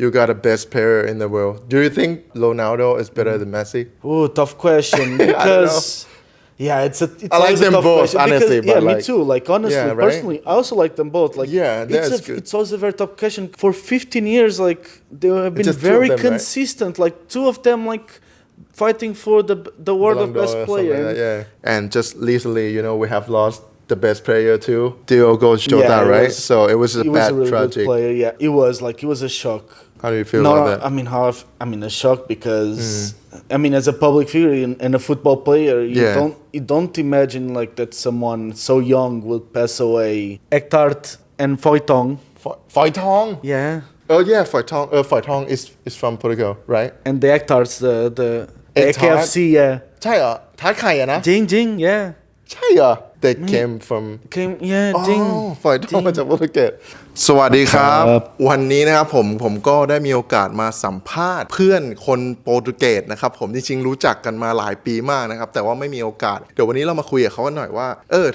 you got the best player in the world. Do you think Ronaldo is better than Messi? Oh, tough question because it's I like them both, honestly. Because, but me too. Like honestly, right? Personally, I also like them both. Like that's good. It's also a very tough question. For 15 years, like they have been very them, consistent. Right? Like two of them, like fighting for the world of best player. Like that, and just recently, we have lost the best player too, Diogo Jota, right? So it was a really tragic. Good player. Yeah, it was a shock. How do you feel about that? I mean, a shock because as a public figure and a football player, you don't imagine like that someone so young will pass away. Eckhart and Foytong. Foytong? Yeah. Oh yeah, Foytong. Foytong is from Portugal, right? And the Ecktarts, the AKFC, yeah. ใช่เหรอทัดไข่อะนะ Jing, yeah. ใช่เหรอ They came from Jing ฝ่ายทองมาจากโปรตุเกสสวัสดีครับวันนี้นะครับผมก็ได้มีโอกาสมาสัมภาษณ์เพื่อนคนโปรตุเกสนะครับผมจริงๆรู้จักกันมาหลายปีมากนะครับแต่ว่าไม่มีโอกาสเดี๋ยววันนี้เรามาคุยกับเขากันหน่อยว่า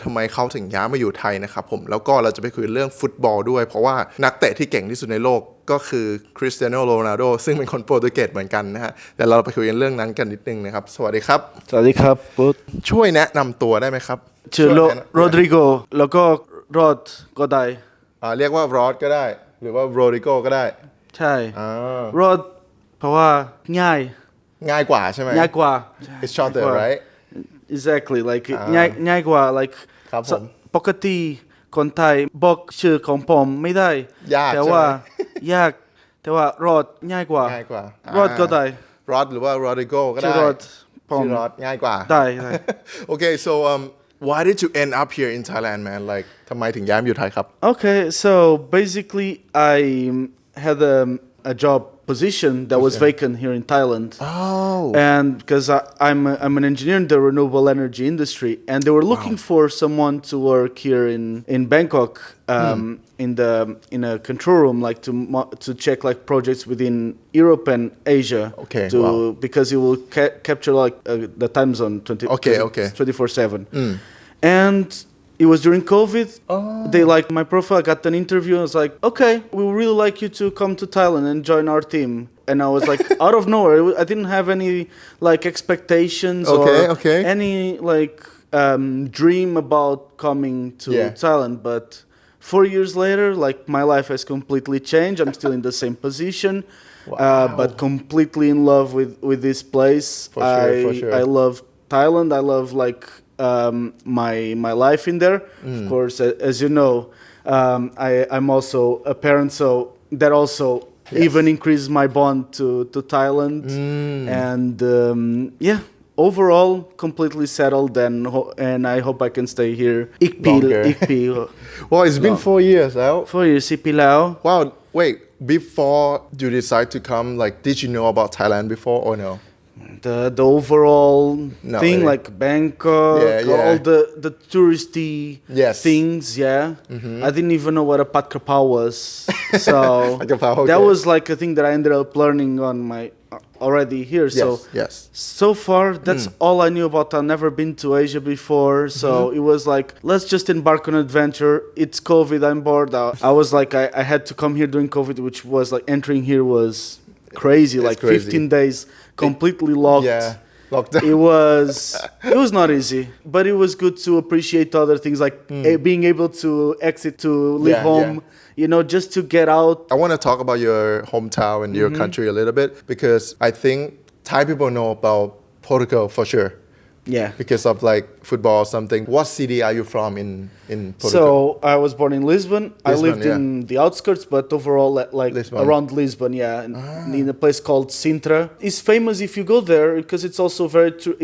ทำไมเขาถึงย้ายมาอยู่ไทยนะครับผมแล้วก็เราจะไปคุยเรื่องฟุตบอลด้วยเพราะว่านักเตะที่เก่งที่สุดในโลกก็คือคริสเตียโนโรนัลโดซึ่งเป็นคนโปรตุเกสเหมือนกันนะฮะเดี๋ยวเราไปคุยกันเรื่องนั้นกันนิดนึงนะครับสวัสดีครับ สวัสดีครับปุ๊ด ช่วยแนะนำตัวได้ไหมครับชื่อโรดริโกแล้วก็รอดก็ได้เรียกว่ารอดก็ได้หรือว่าโรดริโกก็ได้ใช่รอดเพราะว่าง่ายกว่าใช่ไหมง่ายกว่า It's shorter right Exactly like ง่ายกว่า like ครับผมปกติคนไทยบอกชื่อของผมไม่ได้แต่ว่ายากแต่ว่ารอดง่ายกว่ารอดก็ได้รอดหรือว่าโรดริโกก็ได้ชื่อรอดง่ายกว่าได้ Okay so why did you end up here in Thailand man like ทำไมถึงย้ายมาอยู่ไทยครับ Okay so basically I had a job position that was vacant here in Thailand. And because I'm an engineer in the renewable energy industry, and they were looking for someone to work here in Bangkok in a control room, like to check like projects within Europe and Asia. Okay. Because it will capture like the time zone 24/7. And it was during COVID. They liked my profile. I got an interview. I was like, okay, we would really like you to come to Thailand and join our team. And I was like, out of nowhere. I didn't have any like expectations or any like dream about coming to Thailand. But 4 years later, like my life has completely changed. I'm still in the same position, but completely in love with this place. For sure. I love Thailand. I love like my life in there. Of course, as you know, I'm also a parent, so that also even increases my bond to Thailand. And overall, completely settled, and I hope I can stay here. Well, it's been 4 years now. 4 years, 4 ปีแล้ว Wow, wait, before you decide to come, like, did you know about Thailand before or no? The overall thing, like Bangkok, all the touristy things, I didn't even know what a Pat Krapao was. So that was like a thing that I ended up learning on my already here. So far, that's all I knew about. I've never been to Asia before, so it was like, let's just embark on an adventure. It's COVID, I'm bored. I was like, I had to come here during COVID, which was like entering here was crazy, like 15 days. Completely locked. Locked down. It was not easy, but it was good to appreciate other things like being able to exit to leave home, just to get out. I want to talk about your hometown and your country a little bit because I think Thai people know about Portugal for sure. Yeah. Because of like football or something. What city are you from in Portugal? So I was born in Lisbon. I lived in the outskirts, but overall like Lisbon. Around Lisbon, in a place called Sintra. It's famous if you go there because it's also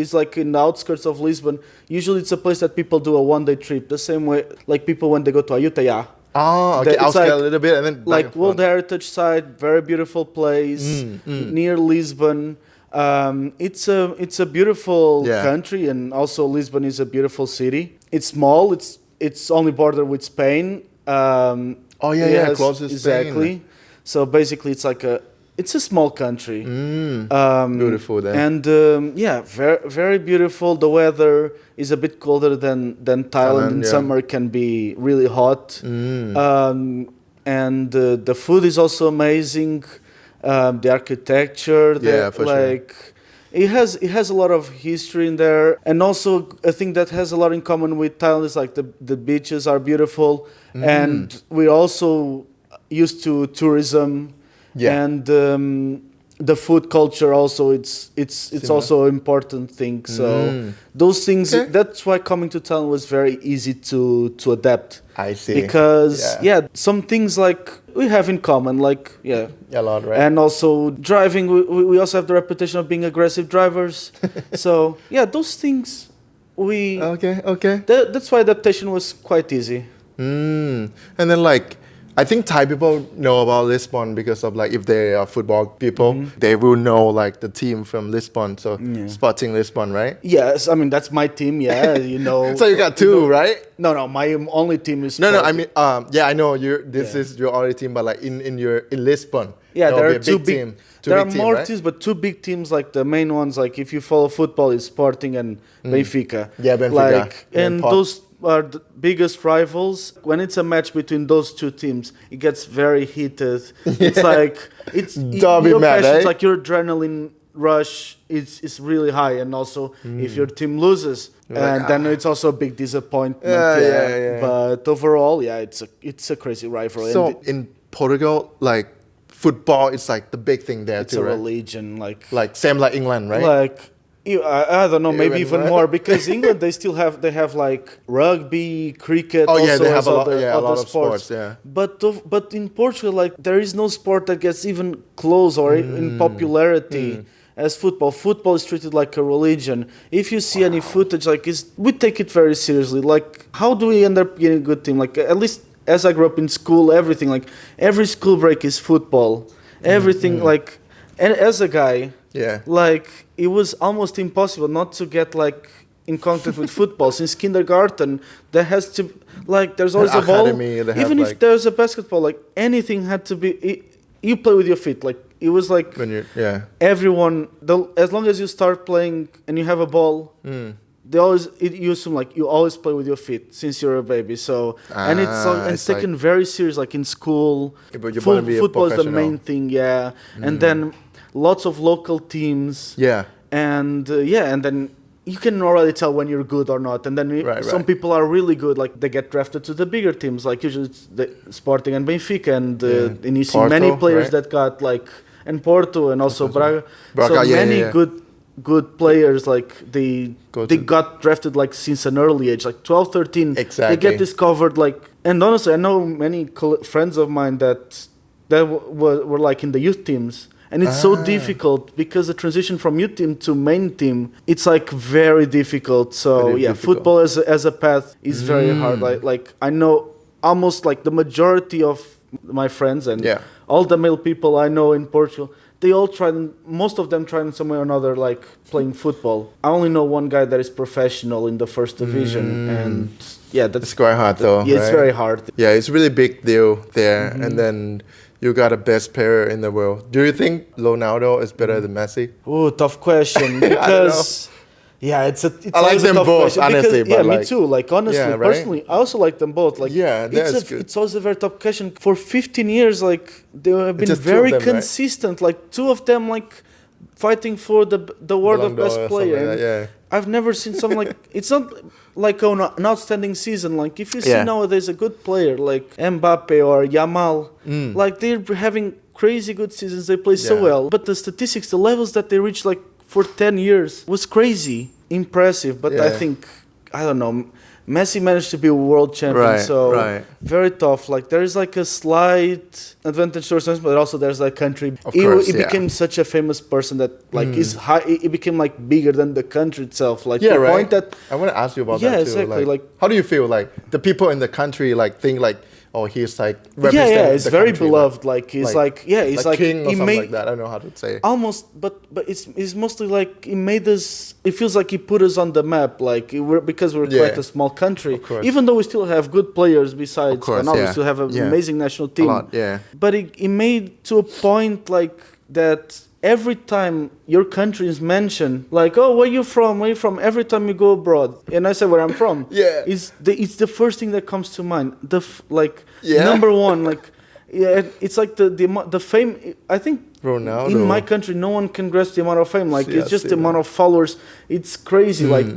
it's like in the outskirts of Lisbon. Usually it's a place that people do a one-day trip. The same way like people when they go to Ayutthaya. Okay. Outskirts a little bit and then like World Heritage Site, very beautiful place near Lisbon. It's a beautiful country, and also Lisbon is a beautiful city. It's small. It's only bordered with Spain. Close to Spain. Exactly. So basically, it's a small country. Beautiful then. And very very beautiful. The weather is a bit colder than Thailand. In summer, it can be really hot. And the food is also amazing. the architecture, for sure. It has a lot of history in there, and also a thing that has a lot in common with Thailand is like the beaches are beautiful, and we also used to tourism, and the food culture also it's also an important thing. So those things that's why coming to Thailand was very easy to adapt. I see. Because some things like we have in common, like a lot, right? and also driving. We also have the reputation of being aggressive drivers. So those things we okay. That's why adaptation was quite easy. And then like I think Thai people know about Lisbon because of like if they are football people, they will know like the team from Lisbon. So Sporting Lisbon, right? Yes, I mean that's my team. Yeah, you know. So you got two, right? No, my only team is. No, I mean, I know this is your only team, but like in Lisbon, there are two big team. There are more teams, but two big teams. Like the main ones, like if you follow football, is Sporting and Benfica. Yeah, Benfica. Like and those are the biggest rivals. When it's a match between those two teams, it gets very heated. It's like it's derby match. It's like your adrenaline rush is really high, and also if your team loses, and then it's also a big disappointment. But overall, it's a crazy rivalry. So in Portugal, like football is like the big thing there it's too, a right? religion, like same like England, right? Like I don't know, maybe even more because England they have like rugby, cricket. Oh yeah, also they have a other lot of sports. Yeah. But in Portugal, like there is no sport that gets even close or in popularity as football. Football is treated like a religion. If you see any footage, like we take it very seriously. Like how do we end up getting a good team? Like at least as I grew up in school, everything like every school break is football. Everything like, and as a guy. Yeah. Like it was almost impossible not to get like in contact with football since kindergarten. There has to like there's always a ball. Even if there's a basketball, like anything had to be. You play with your feet. Like it was like when you're everyone. As long as you start playing and you have a ball, they always you assume like you always play with your feet since you're a baby. So and it's taken very serious. Like in school, football is the main thing. Yeah, and then. Lots of local teams. Yeah. And and then you can already tell when you're good or not. And then some people are really good, like they get drafted to the bigger teams, like usually it's the Sporting and Benfica, and you see Porto, many players that got like and Porto and also Braga. So many good players, like they got drafted like since an early age, like 12, 13. Exactly. They get discovered like, and honestly, I know many friends of mine that were like in the youth teams. And it's so difficult because the transition from youth team to main team, it's like very difficult. So football as a path is very hard. Like I know almost like the majority of my friends and all the male people I know in Portugal, they all most of them tried in some way or another like playing football. I only know one guy that is professional in the first division, and that's quite hard though. Yeah, it's very hard. Yeah, it's really big deal there, and then. You got a best player in the world. Do you think Ronaldo is better than Messi? Oh, tough question. Because it's I like them both, honestly. Because, me too. Like honestly, personally, I also like them both. Like it's also a very tough question. For 15 years, like they have been very consistent. Right? Like two of them, like fighting for the award of best player. I've never seen someone like it's not like an outstanding season. Like if you see nowadays a good player like Mbappe or Yamal, like they're having crazy good seasons. They play so well, but the statistics, the levels that they reached like for 10 years was crazy, impressive. But I think I don't know. Messi managed to be a world champion, very tough. Like there is like a slight advantage towards Messi, but also there's like country. He became such a famous person that like is high. It became like bigger than the country itself. Like the point that I want to ask you about that too. Exactly. Like how do you feel like the people in the country like think like he's like it's very beloved. Like he's he's like king or he something made, like that. I don't know how to say. Almost, but it's mostly like he made us. It feels like he put us on the map. Like because we're quite a small country. Even though we still have good players besides, we still have an amazing national team. A lot, But he made to a point like that. Every time your country is mentioned, like, oh, where you from? Where you from? Every time you go abroad, and I say where I'm from, it's the first thing that comes to mind. Number one, like, it's like the fame. I think Ronaldo. In my country, no one can grasp the amount of fame. Like, Yeah, it's just see the amount of followers. It's crazy. Like,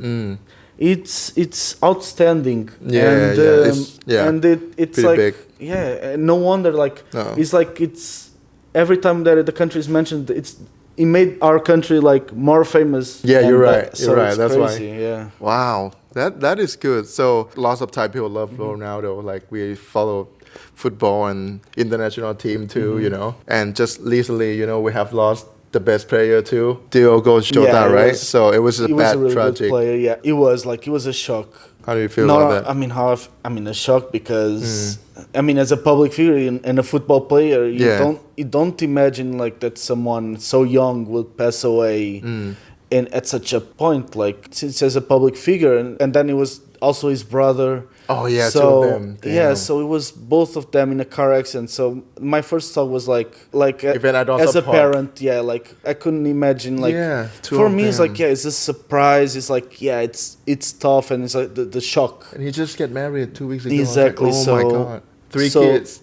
it's outstanding. And it's pretty like big. and no wonder like it's like it's every time that the country is mentioned, it made our country like more famous. Yeah, you're right. So You're right. it's That's crazy. why. Yeah. Wow, that is good. So lots of Thai people love Ronaldo. Like we follow football and international team too, you know. And just recently, you know, we have lost the best player too, Diogo Jota, right? So it was a bad, really tragic. Good player. Yeah, it was a shock. How do you feel about that? I mean, a shock because I mean, as a public figure and a football player, you don't imagine like that someone so young will pass away, and at such a point, like since as a public figure, and then it was also his brother. Oh yeah, so, two of them. Damn. Yeah, so it was both of them in a car accident. So my first thought was like even I don't as support. a parent, like I couldn't imagine like for me it's like it's a surprise. It's like it's tough and it's like the shock. And he just get married 2 weeks ago. Exactly. Like, oh my god, 3 kids.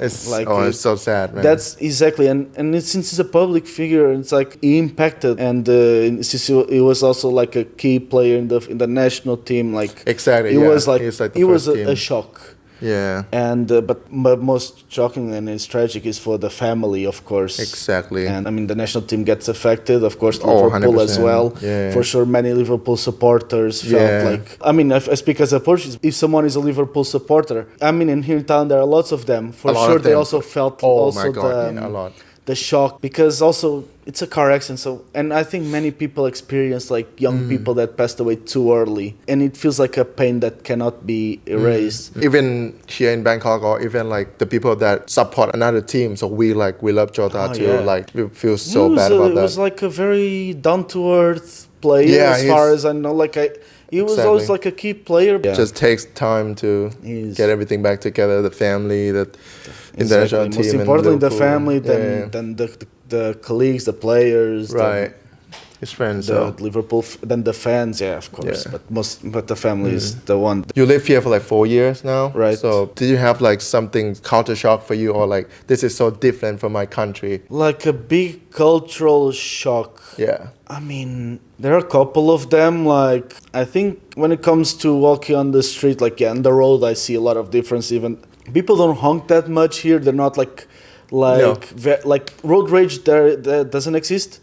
It's like it's so sad, man. That's exactly, and since he's a public figure, it's like he impacted, and since he was also like a key player in the national team, like exactly, it was like it was a shock. Yeah. And but most shocking and it's tragic is for the family, of course. Exactly. And I mean the national team gets affected, of course, Liverpool 100%. as well. Yeah. For sure, many Liverpool supporters felt like. I mean, I speak as a Portuguese. If someone is a Liverpool supporter, I mean, and here in town there are lots of them. For sure, they also felt a lot. The shock because also it's a car accident. So and I think many people experience like young people that passed away too early, and it feels like a pain that cannot be erased. Even here in Bangkok, or even like the people that support another team, so we love Jota too. Yeah. Like we feel so bad about that. It was like a very down to earth player, as far as I know. Like he was always like a key player. Just takes time to get everything back together. The family, the international team, most importantly, the family, then the colleagues, the players, right? His friends, Liverpool, then the fans, of course. But the family is the one. You live here for like 4 years now, right? So did you have like something culture shock for you, or like this is so different from my country? Like a big cultural shock. Yeah. I mean, there are a couple of them. Like I think when it comes to walking on the street, like on the road, I see a lot of difference. Even people don't honk that much here. They're not like road rage. There doesn't exist.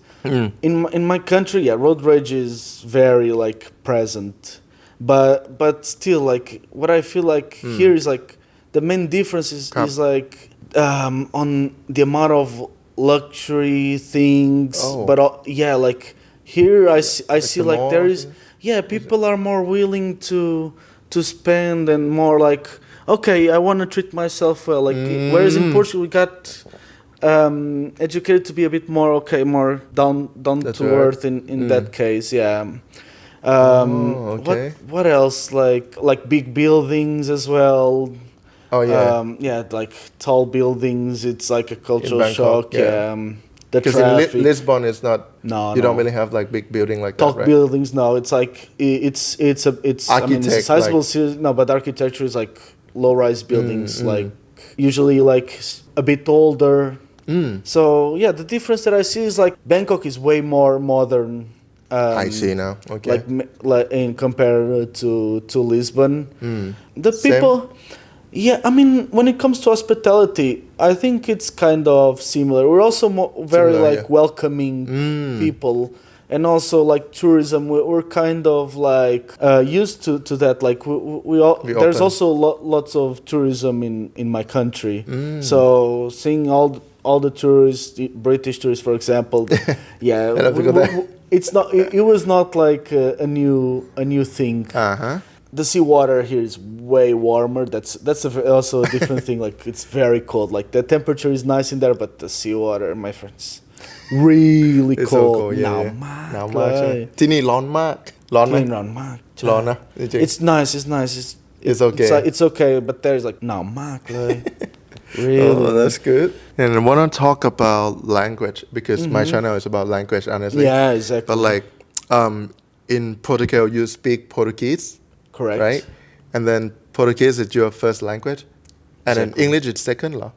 In my country, road rage is very like present, but still like what I feel like here is like the main difference is like on the amount of luxury things, but like here I see like there is people are more willing to spend and more like okay, I want to treat myself well, like whereas in Portugal we got educated to be a bit more more down to earth in that case. What else like big buildings as well. Like tall buildings. It's like a cultural shock. The traffic. In Lisbon it's not. You don't really have like big building like tall that, right? buildings. No, it's like it's I mean it's a sizable series. No, but architecture is like low-rise buildings, like usually like a bit older. So the difference that I see is like Bangkok is way more modern. I see now. Okay. Like in compared to Lisbon, the people. Yeah, I mean when it comes to hospitality, I think it's kind of similar. We're also very welcoming people. And also like tourism, we're kind of like used to that. Like there's also lots of tourism in my country. So seeing all the tourists, the British tourists, for example, it's not. It was not like a new thing. The seawater here is way warmer. That's also a different thing. Like it's very cold. Like the temperature is nice in there, but the seawater, my friends. Really it's cold. So cold. หนาวมาก หนาวมากใช่ที่นี่ร้อนมากร้อนไหม ร้อนมาก ร้อนนะจริง It's nice. It's okay. It's okay, but there's like หนาวมากเลย Really? Oh, that's good. And I want to talk about language because my channel is about language, honestly. Yeah, exactly. But like, in Portugal, you speak Portuguese, correct? Right? And then Portuguese is your first language, and then English is second, lah.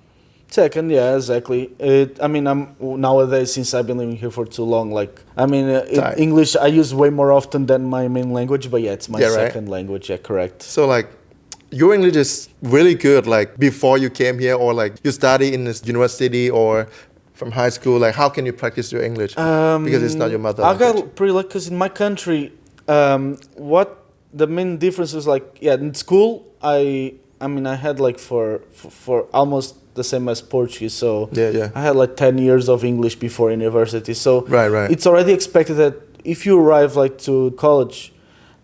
Second, yeah, exactly. I mean, I'm nowadays since I've been living here for too long. Like, I mean, English I use way more often than my main language, but yeah, it's my second language. Yeah, correct. So like, your English is really good. Like before you came here, or like you study in this university or from high school. Like, how can you practice your English? Because it's not your mother language. I got pretty lucky because in my country, what the main difference was like, yeah, in school I mean, I had like for almost the same as Portuguese, so I had like 10 years of English before university. So right. It's already expected that if you arrive like to college,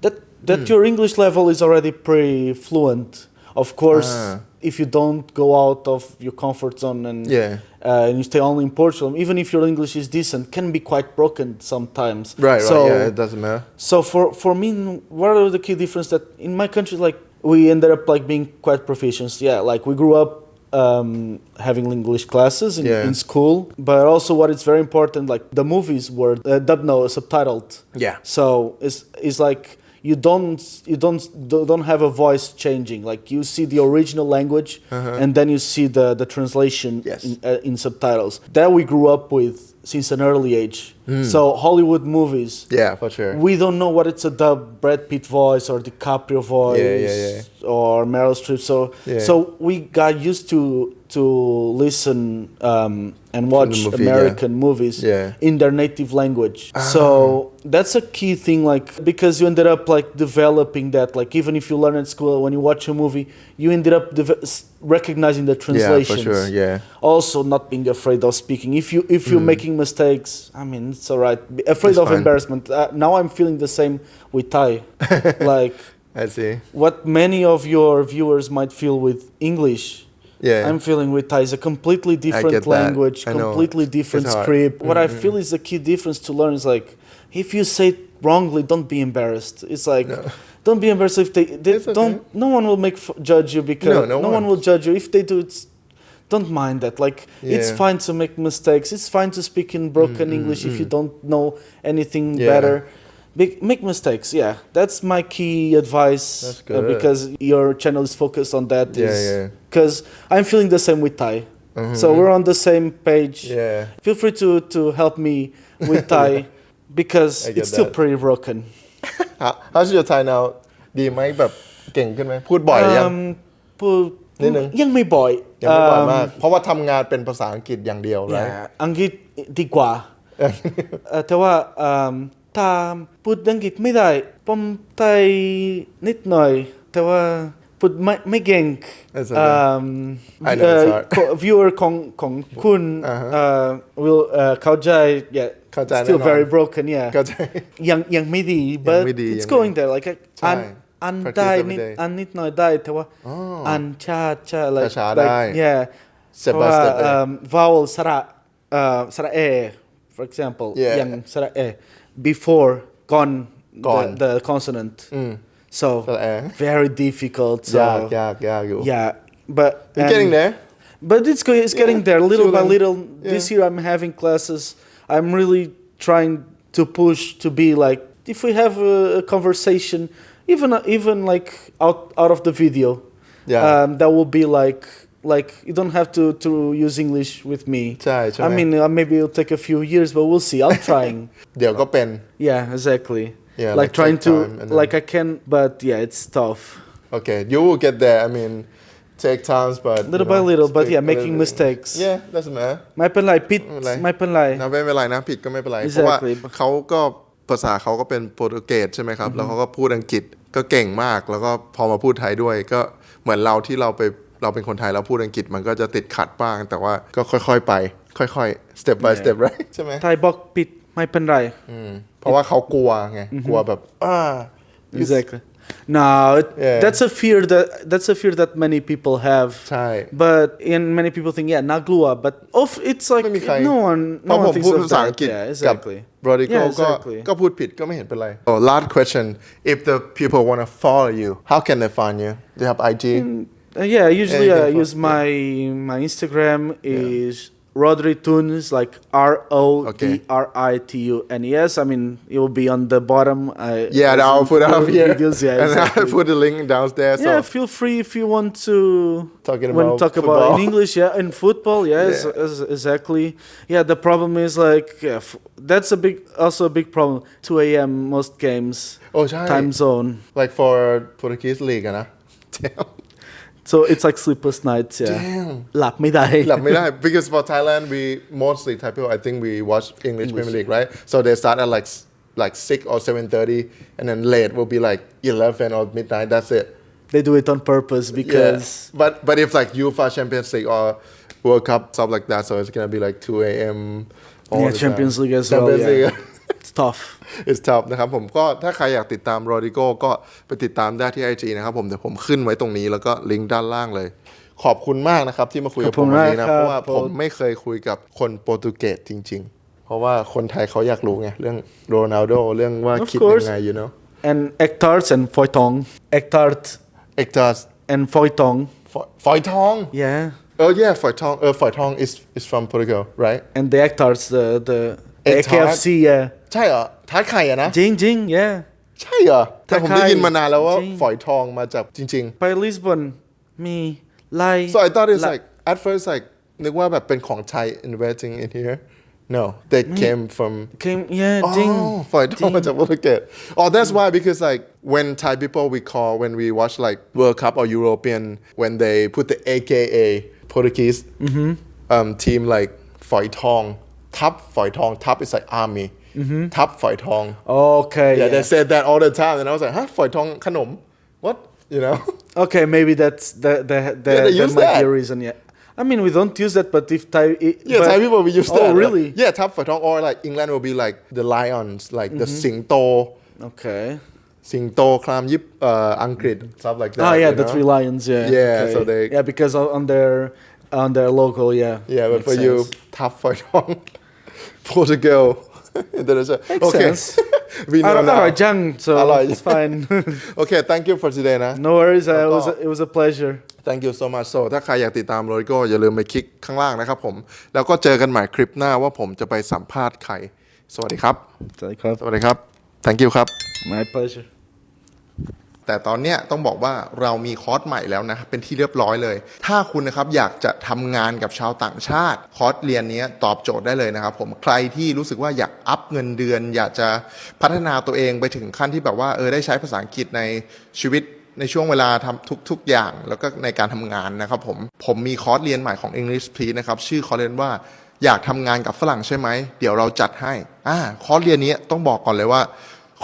that your English level is already pretty fluent. Of course, if you don't go out of your comfort zone and you stay only in Portugal, even if your English is decent, can be quite broken sometimes. Right. So, yeah, it doesn't matter. So for me, what are the key difference that in my country, like we ended up like being quite proficient. Yeah, like we grew up having English classes in school, but also what is very important, like the movies were dubbed, no, subtitled. Yeah. So it's like you don't have a voice changing. Like you see the original language and then you see the translation in subtitles. That we grew up with since an early age. So Hollywood movies. Yeah, for sure. We don't know what it's a dub Brad Pitt voice or DiCaprio voice or Meryl Streep. So we got used to listen and watch American movies in their native language. So that's a key thing, like because you ended up like developing that. Like even if you learn at school, when you watch a movie, you ended up recognizing the translations. Yeah, for sure. Yeah. Also, not being afraid of speaking. If you're making mistakes, I mean, it's alright. Afraid of embarrassment. Now I'm feeling the same with Thai. Like, I see. What many of your viewers might feel with English. Yeah. I'm feeling with Thai is a completely different language, completely different script. What I feel is the key difference to learn is like, if you say it wrongly, don't be embarrassed. It's like, don't be embarrassed if they don't. Okay. No one will judge you because no one will judge you if they do. Don't mind that. Like it's fine to make mistakes. It's fine to speak in broken English if you don't know anything better. Make mistakes, that's my key advice. That's good. Because your channel is focused on that. Because I'm feeling the same with Thai, so we're on the same page. Feel free to help me with Thai because it's still pretty broken. How's your Thai now? ดีไหมแบบเก่งขึ้นไหมพูดบ่อยยังพูดนิดนึงยังไม่บ่อยมากเพราะว่าทำงานเป็นภาษาอังกฤษอย่างเดียวเลยอังกฤษดีกว่าแต่ว่าถ้าพูดอังกฤษไม่ได้ผมไทยนิดหน่อยแต่ว่าพูดไม่เก่งviewer ของคุณwill เข้าใจ still very broken ยังไม่ดี but it's going there like อันได้นิดหน่อยได้แต่ว่าอันช้า like ได้เพราะว่า vowel สระเอ for example ยังสระเอbefore gone the consonant so very difficult so ยากอยู่ but you're getting there but it's getting there little by little this year I'm having classes I'm really trying to push to be like if we have a conversation even like out of the video that will be like you don't have to use English with me. ใช่ I mean maybe it'll take a few years but we'll see. I'm trying. เดี๋ยวก็เป็น exactly. Like trying to like I can but it's tough. Okay, you will get there. I mean take times but little by little but making mistakes. doesn't matter. ไม่เป็นไรผิดไม่เป็นไรไม่เป็นไรนะผิดก็ไม่เป็นไรเพราะว่าเขาก็ภาษาเขาก็เป็นโปรตุเกสใช่ไหมครับแล้วเขาก็พูดอังกฤษก็เก่งมากแล้วก็พอมาพูดไทยด้วยก็เหมือนเราที่เราเป็นคนไทยแล้วพูดอังกฤษมันก็จะติดขัดบ้างแต่ว่าก็ค่อยๆไปค่อยๆ step by step right ใช่ไหมไทยบอกผิดไม่เป็นไรเพราะว่าเขากลัวไงกลัวแบบ exactly no that's a fear that many people have ใช่ but many people think น่ากลัว but it's like no one thinks of that exactly Rodrigo ก็พูดผิดก็ไม่เห็นเป็นไร last question if the people want to follow you how can they find you do you have IG usually I use my Instagram is Rodritunes, like RODRITUNES. I mean, it will be on the bottom. I'll put it up here. Videos, yeah, and exactly. I'll put the link downstairs. Yeah, So feel free if you want to talk about football. in English, in football, exactly. Yeah, the problem is like that's also a big problem. 2 a.m. most games. Oh, ใช่ time zone. Like for Portuguese league อะนะ Damn. So it's like sleepless nights. Yeah. Damn. หลับไม่ได้ หลับไม่ได้ because for Thailand we mostly Thai people I think we watch English Premier League right so they start at like 6 or 7:30 and then late will be like 11 or midnight that's it. They do it on purpose because but if like UEFA Champions League or World Cup stuff like that so it's gonna be like 2 a.m. all the Champions time. League as Champions well. League. It's tough. It's tough นะครับผมก็ถ้าใครอยากติดตามโรดิโก้ก็ไปติดตามได้ที่ IG นะครับผมเดี๋ยวผมขึ้นไว้ตรงนี้แล้วก็ลิงก์ด้านล่างเลย ขอบคุณมากนะครับที่มาคุยกับผมวันนี้นะเพราะว่าผมไม่เคยคุยกับคนโปรตุเกสจริงๆเพราะว่าคนไทยเขาอยากรู้ไงเรื่องโรนัลโดเรื่องว่าคิดยังไง you know and Ektarts and Foytong Ektarts and Foytong yeah Foytong is from Portugal right and the Ektarts the Ektarts KFC ใช่เหรอทาร์ตไข่อะนะจริง yeah ใช่เหรอแต่ผมได้ยินมานานแล้วว่าฝอยทองมาจากจริงๆไปลิสบอนมีไล so I thought it's like at first like นึกว่าแบบเป็นของไทย investing in here no they cameจริง ฝอยทองมาจากโปรตุเกสoh that's why because like when Thai people we call when we watch like World Cup or European when they put the AKA Portuguese team like ฝอยทองทัพฝอยทองทัพ is like armyทับฝอยทอง okay yeah they said that all the time and I was like ฮะฝอยทองขนม what you know okay maybe that's that might be a reason I mean we don't use that but if Thai Thai people we use that really yeah ทับฝอยทอง or like England will be like the lions like the สิงโต okay สิงโตครามยิปอังกฤษ stuff like that the three lions okay. so they because on their logo but for you ทับฝอยทอง Portugal okay we know now อร่อยจัง so it's fine okay thank you for today นะ no worries it was a pleasure thank you so much so ถ้าใครอยากติดตามโรดิโก้อย่าลืมไปคลิกข้างล่างนะครับผมแล้วก็เจอกันใหม่คลิปหน้าว่าผมจะไปสัมภาษณ์ใครสวัสดีครับ สวัสดีครับ thank you ครับ my pleasureแต่ตอนเนี้ยต้องบอกว่าเรามีคอร์สใหม่แล้วนะเป็นที่เรียบร้อยเลยถ้าคุณนะครับอยากจะทำงานกับชาวต่างชาติคอร์สเรียนนี้ตอบโจทย์ได้เลยนะครับผมใครที่รู้สึกว่าอยากอัพเงินเดือนอยากจะพัฒนาตัวเองไปถึงขั้นที่แบบว่าได้ใช้ภาษาอังกฤษในชีวิตในช่วงเวลาทำทุกอย่างแล้วก็ในการทำงานนะครับผมมีคอร์สเรียนใหม่ของ English Please นะครับชื่อคอร์สเรียนว่าอยากทำงานกับฝรั่งใช่ไหมเดี๋ยวเราจัดให้คอร์สเรียนนี้ต้องบอกก่อนเลยว่า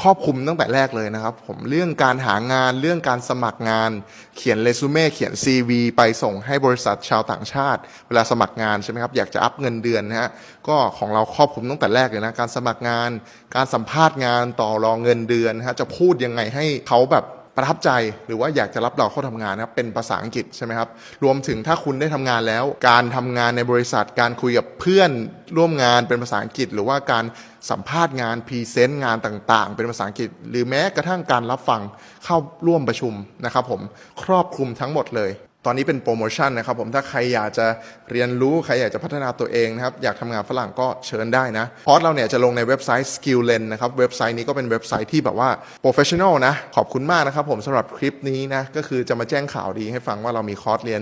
ครอบคลุมตั้งแต่แรกเลยนะครับผมเรื่องการหางานเรื่องการสมัครงานเขียนเรซูเม่เขียน CV ไปส่งให้บริษัทชาวต่างชาติเวลาสมัครงานใช่ไหมครับอยากจะอัพเงินเดือนนะฮะก็ของเราครอบคลุมตั้งแต่แรกเลยนะการสมัครงานการสัมภาษณ์งานต่อรองเงินเดือนนะฮะจะพูดยังไงให้เขาแบบประทับใจหรือว่าอยากจะรับเราเข้าทำงานนะครับเป็นภาษาอังกฤษใช่ไหมครับรวมถึงถ้าคุณได้ทำงานแล้วการทำงานในบริษัทการคุยกับเพื่อนร่วมงานเป็นภาษาอังกฤษหรือว่าการสัมภาษณ์งานพรีเซนต์งานต่างๆเป็นภาษาอังกฤษหรือแม้กระทั่งการรับฟังเข้าร่วมประชุมนะครับผมครอบคลุมทั้งหมดเลยตอนนี้เป็นโปรโมชั่นนะครับผมถ้าใครอยากจะเรียนรู้ใครอยากจะพัฒนาตัวเองนะครับอยากทำงานฝรั่งก็เชิญได้นะคอร์สเราเนี่ยจะลงในเว็บไซต์ Skilllen นะครับเว็บไซต์นี้ก็เป็นเว็บไซต์ที่แบบว่า professional นะขอบคุณมากนะครับผมสำหรับคลิปนี้นะก็คือจะมาแจ้งข่าวดีให้ฟังว่าเรามีคอร์สเรียน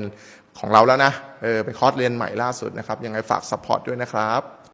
ของเราแล้วนะเป็นคอร์สเรียนใหม่ล่าสุดนะครับยังไงฝาก support ด้วยนะครับ